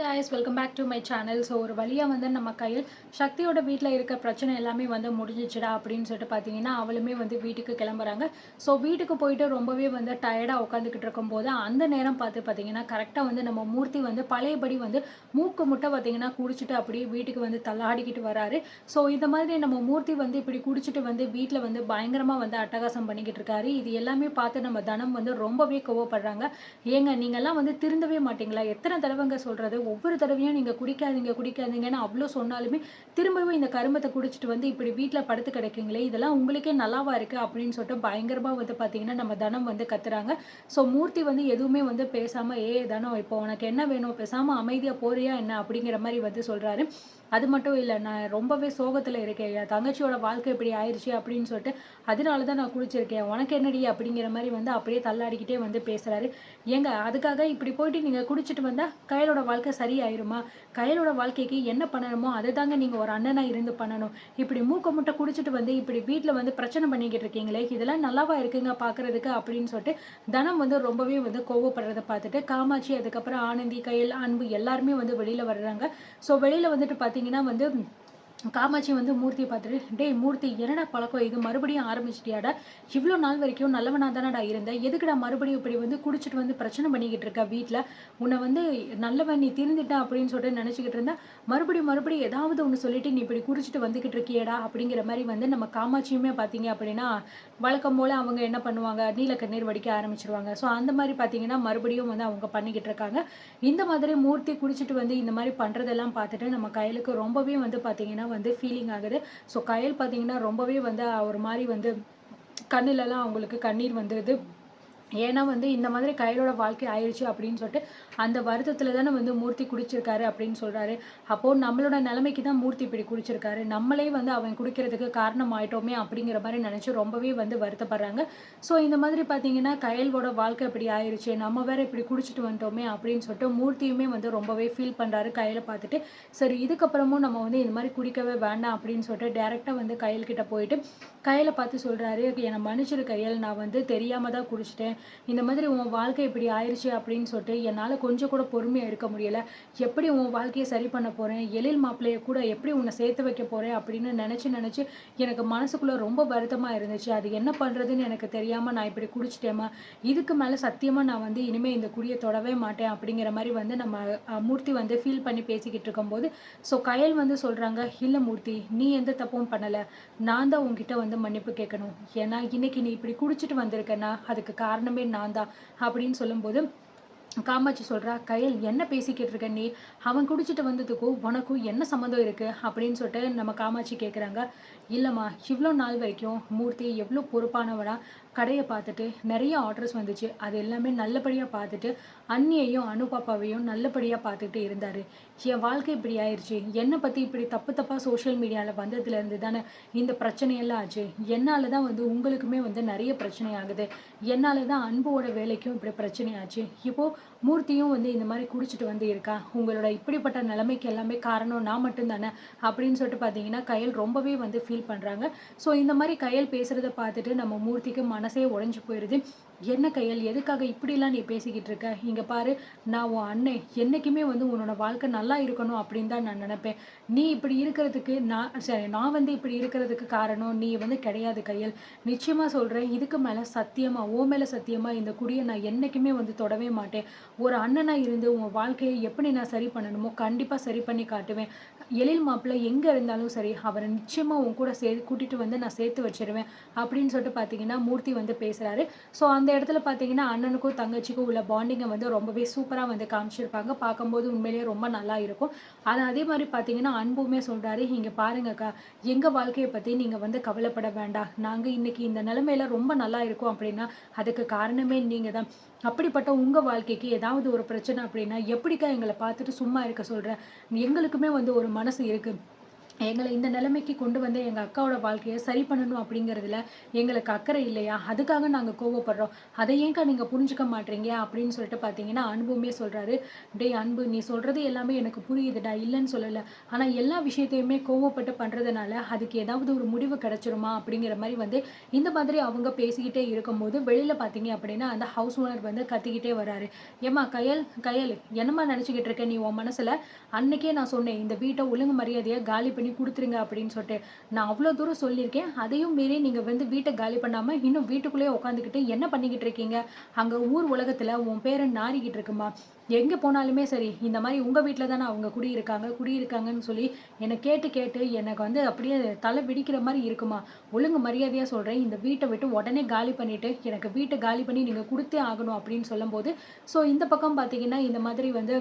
guys, welcome back to my channel. So ஒரு வழியாக வந்து நம்ம கையில் சக்தியோட வீட்டில் இருக்க பிரச்சனை எல்லாமே வந்து முடிஞ்சிச்சுடா அப்படின்னு சொல்லிட்டு பார்த்தீங்கன்னா அவளுமே வந்து வீட்டுக்கு கிளம்புறாங்க. ஸோ வீட்டுக்கு போயிட்டு ரொம்பவே வந்து டயர்டாக உட்காந்துக்கிட்டு இருக்கும்போது அந்த நேரம் பார்த்தீங்கன்னா கரெக்டாக வந்து நம்ம மூர்த்தி வந்து பழையபடி வந்து மூக்கு முட்டை பார்த்தீங்கன்னா குடிச்சிட்டு அப்படியே வீட்டுக்கு வந்து தள்ளாடிக்கிட்டு வராரு. ஸோ இந்த மாதிரி நம்ம மூர்த்தி வந்து இப்படி குடிச்சிட்டு வந்து வீட்டில் வந்து பயங்கரமாக வந்து அட்டகாசம் பண்ணிக்கிட்டு இருக்காரு. இது எல்லாமே பார்த்து நம்ம தனம் வந்து ரொம்பவே கோவப்படுறாங்க. ஏங்க நீங்கள்லாம் வந்து திருந்தவே மாட்டீங்களா? எத்தனை தடவைங்க சொல்கிறது? ஒவ்வொரு தடவையும் நீங்கள் குடிக்காதீங்க குடிக்காதீங்கன்னு அவ்வளோ சொன்னாலுமே திரும்பவும் இந்த கருமத்தை குடிச்சிட்டு வந்து இப்படி வீட்டில் படுத்து கிடக்கீங்களே, இதெல்லாம் உங்களுக்கே நல்லாவா இருக்குது அப்படின்னு சொல்லிட்டு பயங்கரமாக வந்து பார்த்தீங்கன்னா நம்ம தனம் வந்து கத்துறாங்க. ஸோ மூர்த்தி வந்து எதுவுமே வந்து பேசாமல் தனம் இப்போ உனக்கு என்ன வேணும், பேசாமல் அமைதியாக போறியா என்ன அப்படிங்கிற மாதிரி வந்து சொல்கிறாரு. அது மட்டும் இல்லை, நான் ரொம்பவே சோகத்தில் இருக்கேன், என் தங்கச்சியோட வாழ்க்கை இப்படி ஆயிடுச்சு அப்படின்னு சொல்லிட்டு அதனால தான் நான் குடிச்சிருக்கேன், உனக்கு என்னடி அப்படிங்கிற மாதிரி வந்து அப்படியே தள்ளாடிக்கிட்டே வந்து பேசுகிறாரு. ஏங்க அதுக்காக இப்படி போயிட்டு நீங்கள் குடிச்சிட்டு வந்தால் கையலோட வாழ்க்கை சரியாயிருமா? கையலோட வாழ்க்கைக்கு என்ன பண்ணணுமோ அதை தாங்க நீங்கள் ஒரு அண்ணனாக இருந்து பண்ணணும். இப்படி மூக்க முட்டை குடிச்சிட்டு வந்து இப்படி வீட்டில் வந்து பிரச்சனை பண்ணிக்கிட்டு இருக்கீங்களே, இதெல்லாம் நல்லாவா இருக்குங்க பார்க்குறதுக்கு அப்படின்னு சொல்லிட்டு தனம் வந்து ரொம்பவே வந்து கோவப்படுறதை பார்த்துட்டு காமாட்சி, அதுக்கப்புறம் ஆனந்தி, கையல், அன்பு எல்லாருமே வந்து வெளியில் வர்றாங்க. ஸோ வெளியில் வந்துட்டு பார்த்தீங்கன்னா வந்து காமாட்சி வந்து மூர்த்தியை பார்த்துட்டு, டேய் மூர்த்தி, என்னடா பழக்கம் இது, மறுபடியும் ஆரம்பிச்சிட்டியாடா? இவ்வளோ நாள் வரைக்கும் நல்லவனாக தானடா இருந்தேன், எதுக்குடா மறுபடியும் இப்படி வந்து குடிச்சிட்டு வந்து பிரச்சனை பண்ணிக்கிட்டு இருக்க வீட்டில்? உன்னை வந்து நல்லவன் நீ திருந்திட்ட அப்படின்னு சொல்லிட்டு நினச்சிக்கிட்டு இருந்தா மறுபடியும் ஏதாவது ஒன்று சொல்லிட்டு நீ இப்படி குடிச்சிட்டு வந்துக்கிட்டு இருக்கியடா அப்படிங்கிற மாதிரி வந்து நம்ம காமாட்சியுமே பார்த்தீங்க அப்படின்னா வழக்கம் போல் அவங்க என்ன பண்ணுவாங்க, நீலக்கண்ணீர் வடிக்க ஆரம்பிச்சிருவாங்க. ஸோ அந்த மாதிரி பார்த்தீங்கன்னா மறுபடியும் வந்து அவங்க பண்ணிக்கிட்டு இருக்காங்க. இந்த மாதிரி மூர்த்தி குடிச்சிட்டு வந்து இந்த மாதிரி பண்ணுறதெல்லாம் பார்த்துட்டு நம்ம கையலுக்கு ரொம்பவே வந்து பார்த்தீங்கன்னா வந்து ஃபீலிங் ஆகுது. ஸோ கையல் பார்த்தீங்கன்னா ரொம்பவே வந்து ஒரு மாதிரி வந்து கண்ணுலலாம் அவங்களுக்கு கண்ணீர் வந்துடுது. ஏன்னா வந்து இந்த மாதிரி கையலோட வாழ்க்கை ஆயிடுச்சு அப்படின்னு சொல்லிட்டு அந்த வருத்தத்தில் தானே வந்து மூர்த்தி குடிச்சிருக்காரு அப்படின்னு சொல்கிறாரு. அப்போது நம்மளோட நிலைமைக்கு தான் மூர்த்தி இப்படி குடிச்சிருக்காரு, நம்மளே வந்து அவன் குடிக்கிறதுக்கு காரணம் ஆயிட்டோமே அப்படிங்கிற மாதிரி நினச்சி ரொம்பவே வந்து வருத்தப்படுறாங்க. ஸோ இந்த மாதிரி பார்த்தீங்கன்னா கையலோட வாழ்க்கை இப்படி ஆயிடுச்சு, நம்ம வேற இப்படி குடிச்சிட்டு வந்துட்டோமே அப்படின்னு சொல்லிட்டு மூர்த்தியுமே வந்து ரொம்பவே ஃபீல் பண்ணுறாரு கையலை பார்த்துட்டு. சரி, இதுக்கப்புறமும் நம்ம வந்து இந்த மாதிரி குடிக்கவே வேண்டாம் அப்படின்னு சொல்லிட்டு டேரெக்டாக வந்து கையல்கிட்ட போயிட்டு கையலை பார்த்து சொல்கிறாரு, என்னை மன்னிச்சிரு கையல், நான் வந்து தெரியாமல் தான் குடிச்சிட்டேன், இந்த மாதிரி உன் வாழ்க்கை இப்படி ஆயிடுச்சு அப்படின்னு சொல்லிட்டு என்னால் கொஞ்சம் கூட பொறுமையாக இருக்க முடியலை, எப்படி உன் வாழ்க்கையை சரி பண்ண போகிறேன், எழில் மாப்பிள்ளையை கூட எப்படி உன்னை சேர்த்து வைக்க போகிறேன் அப்படின்னு நினச்சி எனக்கு மனசுக்குள்ளே ரொம்ப வருத்தமாக இருந்துச்சு. அது என்ன பண்ணுறதுன்னு எனக்கு தெரியாமல் நான் இப்படி குடிச்சிட்டேம்மா, இதுக்கு மேலே சத்தியமாக நான் வந்து இனிமேல் இந்த குடியை தொடவே மாட்டேன் அப்படிங்கிற மாதிரி வந்து நம்ம மூர்த்தி வந்து ஃபீல் பண்ணி பேசிக்கிட்டு இருக்கும்போது ஸோ கயல் வந்து சொல்கிறாங்க, இல்லை மூர்த்தி, நீ எந்த தப்பும் பண்ணலை, நான் தான் உங்ககிட்ட வந்து மன்னிப்பு கேட்கணும், ஏன்னா இன்னைக்கு நீ இப்படி குடிச்சிட்டு வந்திருக்கேன்னா அதுக்கு காரணமே நான் தான் அப்படின்னு சொல்லும்போது காமாட்சி சொல்கிறா, கையல் என்ன பேசிக்கிட்டு இருக்க நீ, அவன் குடிச்சிட்டு வந்ததுக்கும் உனக்கும் என்ன சம்மந்தம் இருக்குது அப்படின்னு சொல்லிட்டு நம்ம காமாட்சி கேட்குறாங்க. இல்லைம்மா, இவ்வளோ நாள் வரைக்கும் மூர்த்தி எவ்வளோ பொறுப்பானவனா கடையை பார்த்துட்டு நிறைய ஆர்டர்ஸ் வந்துச்சு, அது எல்லாமே நல்லபடியாக பார்த்துட்டு அண்ணியையும் அனுபாப்பாவையும் நல்லபடியாக பார்த்துட்டு இருந்தார். என் வாழ்க்கை இப்படி ஆயிடுச்சு, என்னை பற்றி இப்படி தப்பாக சோஷியல் மீடியாவில் வந்ததுலேருந்து தானே இந்த பிரச்சனையெல்லாம் ஆச்சு, என்னால் தான் வந்து உங்களுக்குமே வந்து நிறைய பிரச்சனை ஆகுது, என்னால் தான் அன்போட வேலைக்கும் இப்படி பிரச்சனை ஆச்சு, இப்போது மூர்த்தியும் வந்து இந்த மாதிரி குடிச்சிட்டு வந்து இருக்கா, உங்களோட இப்படிப்பட்ட நிலைமைக்கு எல்லாமே காரணம் நான் மட்டும்தானே அப்படின்னு சொல்லிட்டு பார்த்தீங்கன்னா கையல் ரொம்பவே வந்து ஃபீல் பண்ணுறாங்க. ஸோ இந்த மாதிரி கையல் பேசுகிறத பார்த்துட்டு நம்ம மூர்த்திக்கு மனசே உடைஞ்சு போயிடுது. என்ன கையல், எதுக்காக இப்படிலாம் நீ பேசிக்கிட்டு இருக்க, இங்கே பாரு, நான் உன் அண்ணன், என்றைக்குமே வந்து உன்னோட வாழ்க்கை நல்லா இருக்கணும் அப்படின்னு தான் நான் நினப்பேன், நீ இப்படி இருக்கிறதுக்கு நான் வந்து இப்படி இருக்கிறதுக்கு காரணம் நீ வந்து கிடையாது கையல், நிச்சயமாக சொல்கிறேன், இதுக்கு மேலே சத்தியமாக ஓ மேலே சத்தியமாக இந்த குடியை நான் என்றைக்குமே வந்து தொடவே மாட்டேன், ஒரு அண்ணனாக இருந்து உன் வாழ்க்கையை எப்படி நான் சரி பண்ணணுமோ கண்டிப்பாக சரி பண்ணி காட்டுவேன், எழில் மாப்பிள்ளை எங்கே இருந்தாலும் சரி அவரை நிச்சயமாக உன் கூட கூட்டிகிட்டு வந்து நான் சேர்த்து வச்சிருவேன் அப்படின்னு சொல்லிட்டு பார்த்தீங்கன்னா மூர்த்தி வந்து பேசுகிறாரு. ஸோ அந்த இடத்துல பார்த்தீங்கன்னா அண்ணனுக்கும் தங்கச்சிக்கும் உள்ள பாண்டிங்கை வந்து ரொம்பவே சூப்பராக வந்து காமிச்சிருப்பாங்க, பார்க்கும்போது உண்மையிலேயே ரொம்ப நல்லா இருக்கும். ஆனால் அதே மாதிரி பார்த்தீங்கன்னா அன்புமே சொல்கிறாரு, இங்கே பாருங்கக்கா, எங்கள் வாழ்க்கையை பற்றி நீங்கள் வந்து கவலைப்பட வேண்டாம், நாங்கள் இன்றைக்கி இந்த நிலைமையில ரொம்ப நல்லா இருக்கோம் அப்படின்னா அதுக்கு காரணமே நீங்கள் தான், அப்படிப்பட்ட உங்கள் வாழ்க்கைக்கு ஏதாவது ஒரு பிரச்சனை அப்படின்னா எப்படிக்கா எங்களை பார்த்துட்டு சும்மா இருக்க சொல்கிறேன், எங்களுக்குமே வந்து ஒரு மனசு இருக்குது, எங்கள இந்த நிலைமைக்கு கொண்டு வந்து எங்க அக்காவோட வாழ்க்கைய சரி பண்ணணும் அப்படிங்கிறதுல எங்களுக்கு அக்கறை இல்லையா? அதுக்காக நாங்க கோவப்படுறோம். அத ஏன்க்கா நீங்க புரிஞ்சுக்க மாட்றீங்க? அப்படின்னு சொல்லிட்டு பார்த்தீங்கன்னா, அன்புமே சொல்றாரு. டேய் அன்பு நீ சொல்றது எல்லாமே எனக்கு புரியுதுடா, இல்லன்னு சொல்லல. ஆனா எல்லா விஷயத்தையுமே கோவப்பட்டு பண்றதுனால, அதுக்கு ஏதாவது ஒரு முடிவு கிடைச்சிருமா? அப்படிங்கிற மாரி வந்து இந்த மாதிரி அவங்க பேசிக்கிட்டே இருக்கும்போது, வெளியில பார்த்தீங்க அப்படின்னா, அந்த ஹவுஸ் ஓனர் வந்து கத்திக்கிட்டே வராரு. "ஏம்மா கயல், கயல் என்னம்மா நெனச்சுக்கிட்டு இருக்க நீ உன் மனசுல? அன்னைக்கே நான் சொன்னேன், இந்த வீட்ட ஒழுங்கு மரியாதையா காலி பண்ணி குடுத்துருங்க அப்படின்னு சொல்லிட்டு. நான் அவ்ளோ தூரம் சொல்லியிருக்கேன். அதையும் மீறி நீங்க வந்து வீட்ட காலி பண்ணாம, இன்னும் வீட்டுக்குள்ளேயே உட்காந்துக்கிட்டு என்ன பண்ணிக்கிட்டு இருக்கீங்க? அங்க ஊர் உலகத்துல உன் பேரு நாறிக்கிட்டு இருக்குமா? எங்க போனாலுமே சரி, இந்த மாரி உங்க வீட்ல தான அவங்க குடியிருக்காங்கன்னு சொல்லி என்ன கேட்டு கேட்டு எனக்கு வந்து அப்படியே தல வெடிக்கிற மாரி இருக்குமா? ஒழுங்கு மரியாதையா சொல்றேன். இந்த வீட்ட விட்டு உடனே காலி பண்ணிட்டு, எனக்கு வீட்ட காலி பண்ணி நீங்க குடுத்தே ஆகணும் அப்படின்னு சொல்லும்போது, ஸோ இந்த பக்கம் பார்த்தீங்கன்னா, இந்த மாதிரி வந்து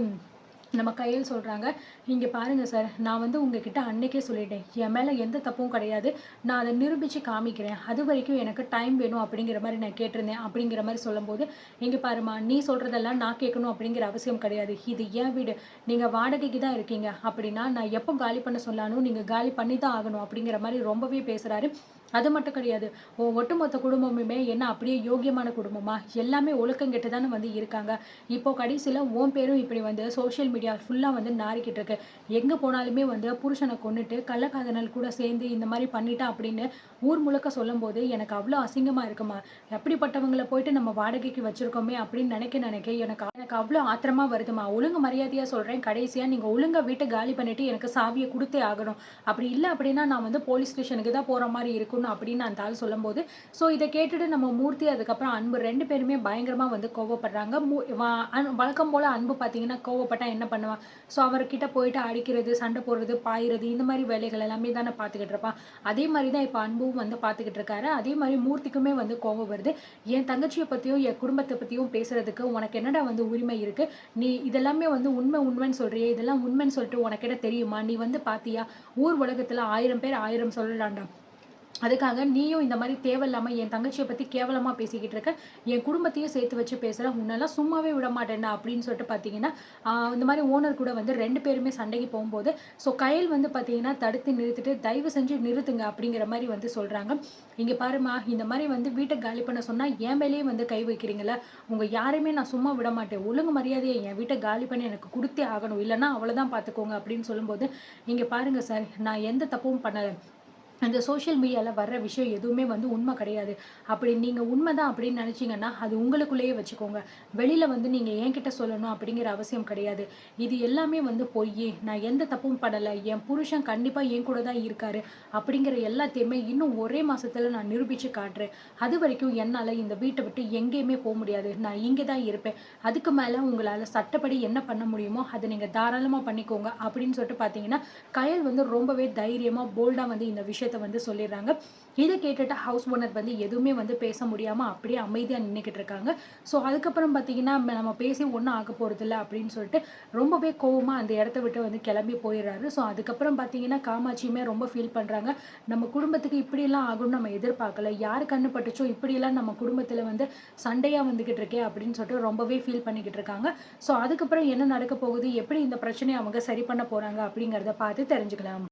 நம்ம கையல் சொல்றாங்க, "இங்க பாருங்க சார், நான் வந்து உங்ககிட்ட அன்னைக்கே சொல்லிட்டேன். என் மேல எந்த தப்பும் கிடையாது. நான் அத நிரூபிச்சு காமிக்கிறேன். அதுவரைக்கும் எனக்கு டைம் வேணும்." அப்படிங்கிற மாரி நான் கேட்டிருந்தேன். அப்படிங்கிற மாரி சொல்லும்போது, "இங்க பாரும்மா, நீ சொல்றதெல்லாம் நான் கேட்கணும் அப்படிங்கிற அவசியம் கிடையாது. இது என் வீடு. நீங்க வாடகைக்கு தான் இருக்கீங்க. அப்படின்னா நான் எப்போ காலி பண்ண சொன்னாலும் நீங்க காலி பண்ணி தான் ஆகணும்." அப்படிங்கிற மாரி ரொம்பவே பேசுறாரு. அது மட்டும் கிடையாது. ஒட்டுமொத்த குடும்பமுமே என்ன அப்படியே யோக்கியமான குடும்பமா? எல்லாமே ஒழுக்கம் கெட்டு தானே வந்து இருக்காங்க. இப்போ கடைசில உன் பேரும் இப்படி வந்து சோசியல் மீடியா ஃபுல்லா வந்து நாறிக்கிட்டு இருக்கு. எங்க போனாலுமே வந்து புருஷன கொன்னுட்டு, கள்ளக்காதலன் கூட சேர்ந்து இந்த மாரி பண்ணிட்டா அப்படின்னு ஊர் முழுக்க சொல்லும்போது, எனக்கு அவ்ளோ அசிங்கமா இருக்குமா. அப்படிப்பட்டவங்கள போயிட்டு நம்ம வாடகைக்கு வச்சிருக்கோமே அப்படின்னு நினைக்க எனக்கு எனக்கு அவ்ளோ ஆத்திரமா வருதுமா. ஒழுங்கு மரியாதையா சொல்றேன். கடைசியா நீங்க ஒழுங்கா வீட்ட காலி பண்ணிட்டு எனக்கு சாவிய குடுத்தே ஆகணும். அப்படி இல்ல அப்படின்னா நான் வந்து போலீஸ் ஸ்டேஷனுக்கு தான் போற மாரி இருக்கும் அப்படின்னு அந்த ஆள் சொல்லும்போது, ஸோ இத கேட்டுட்டு நம்ம மூர்த்தி அதுக்கப்புறம் அன்பு 2 பேருமே பயங்கரமா வந்து கோவப்படுறாங்க. மு வ அன் வழக்கம் போல அன்பு பார்த்தீங்கன்னா, கோவப்பட்டா என்ன பண்ணுவான்? ஸோ அவர்கிட்ட போயிட்டு அடிக்கிறது, சண்டை போடுறது, பாய்றது இந்த மாரி வேலைகள் எல்லாமே தானே பார்த்துக்கிட்டு இருப்பான். அதே மாரி தான் இப்ப அன்பும் வந்து பார்த்துக்கிட்டு இருக்காரு. அதே மாரி மூர்த்திக்குமே வந்து கோவம் வருது. என் தங்கச்சிய பத்தியும், என் குடும்பத்த பத்தியும் பேசுறதுக்கு உனக்கு என்னடா வந்து உரிமை இருக்கு? நீ இதெல்லாமே வந்து உண்மைன்னு சொல்றியே! இதெல்லாம் உண்மைன்னு சொல்லிட்டு உனக்கு என்ன தெரியுமா? நீ வந்து பார்த்தியா? ஊர் உலகத்துல 1000 பேர் 1000 சொல்லலாம்டா. அதுக்காக நீயும் இந்த மாரி தேவையில்லாம என் தங்கச்சிய பத்தி கேவலமா பேசிக்கிட்டு இருக்க. என் குடும்பத்தையும் சேர்த்து வச்சு பேசுற. உன்னெல்லாம் சும்மாவே விட மாட்டேன்டா அப்படின்னு சொல்லிட்டு பார்த்தீங்கன்னா, இந்த மாரி ஓனர் கூட வந்து 2 பேருமே சண்டைக்கு போம்போது, ஸோ கயல் வந்து பார்த்தீங்கன்னா, தடுத்து நிறுத்திட்டு, "தயவு செஞ்சு நிறுத்துங்க" அப்படிங்கிற மாரி வந்து சொல்றாங்க. "இங்க பாரும்மா, இந்த மாரி வந்து வீட்ட காலி பண்ண சொன்னா என் மேலயே வந்து கை வைக்கிறீங்கல்ல. உங்க யாரையுமே நான் சும்மா விட மாட்டேன். ஒழுங்கு மரியாதையா என் வீட்ட காலி பண்ணி எனக்கு குடுத்தே ஆகணும். இல்லன்னா அவ்வளோதான் பார்த்துக்கோங்க" அப்படின்னு சொல்லும்போது, "இங்க பாருங்க சார், நான் எந்த தப்பும் பண்ணல. அந்த சோஷியல் மீடியால வர்ற விஷயம் எதுவுமே வந்து உண்மை கிடையாது. அப்படி நீங்க உண்மைதான் அப்படின்னு நினைச்சீங்கன்னா, அது உங்களுக்குள்ளேயே வச்சுக்கோங்க. வெளியில வந்து நீங்க என்கிட்ட சொல்லணும் அப்படிங்கிற அவசியம் கிடையாது. இது எல்லாமே வந்து பொய்யி. நான் எந்த தப்பும் பண்ணல. என் புருஷன் கண்டிப்பா என் கூட தான் இருக்காரு. அப்படிங்கிற எல்லாத்தையுமே இன்னும் ஒரே மாசத்துல நான் நிரூபிச்சு காட்டுறேன். அதுவரைக்கும் என்னால இந்த வீட்ட விட்டு எங்கேயுமே முடியாது. நான் இங்க தான் இருப்பேன். அதுக்கு மேல உங்களால சட்டப்படி என்ன பண்ண முடியுமோ, அத நீங்க தாராளமா பண்ணிக்கோங்க." அப்படின்னு சொல்லிட்டு பார்த்தீங்கன்னா, கயல் வந்து ரொம்பவே தைரியமா, போல்டா வந்து இந்த விஷயத்த வந்து சொல்லிடுறாங்க. இத கேட்டுட்டு ஹவுஸ் ஓனர் வந்து எதுவுமே வந்து பேச முடியாம அப்படியே அமைதியா நின்னுகிட்டு இருக்காங்க. ஸோ அதுக்கப்புறம் பார்த்தீங்கன்னா, நம்ம பேசி ஒண்ணும் ஆக போறதில்ல அப்படின்னு சொல்லிட்டு ரொம்பவே கோவமா அந்த இடத்த விட்டு வந்து கிளம்பி போயிடுறாரு. ஸோ அதுக்கப்புறம் பார்த்தீங்கன்னா, காமாட்சியுமே ரொம்ப ஃபீல் பண்றாங்க. நம்ம குடும்பத்துக்கு இப்படியெல்லாம் ஆகும்னு நம்ம எதிர்பார்க்கல. யாரு கண்ணு பட்டுச்சோ இப்படியெல்லாம் நம்ம குடும்பத்தில வந்து சண்டையா வந்துகிட்டு இருக்கே அப்படின்னு சொல்லிட்டு ரொம்பவே ஃபீல் பண்ணிக்கிட்டு இருக்காங்க. ஸோ அதுக்கப்புறம் என்ன நடக்க போகுது? எப்படி இந்த பிரச்சனைய அவங்க சரி பண்ண போறாங்க? அப்படிங்கிறத பார்த்து தெரிஞ்சுக்கலாம்.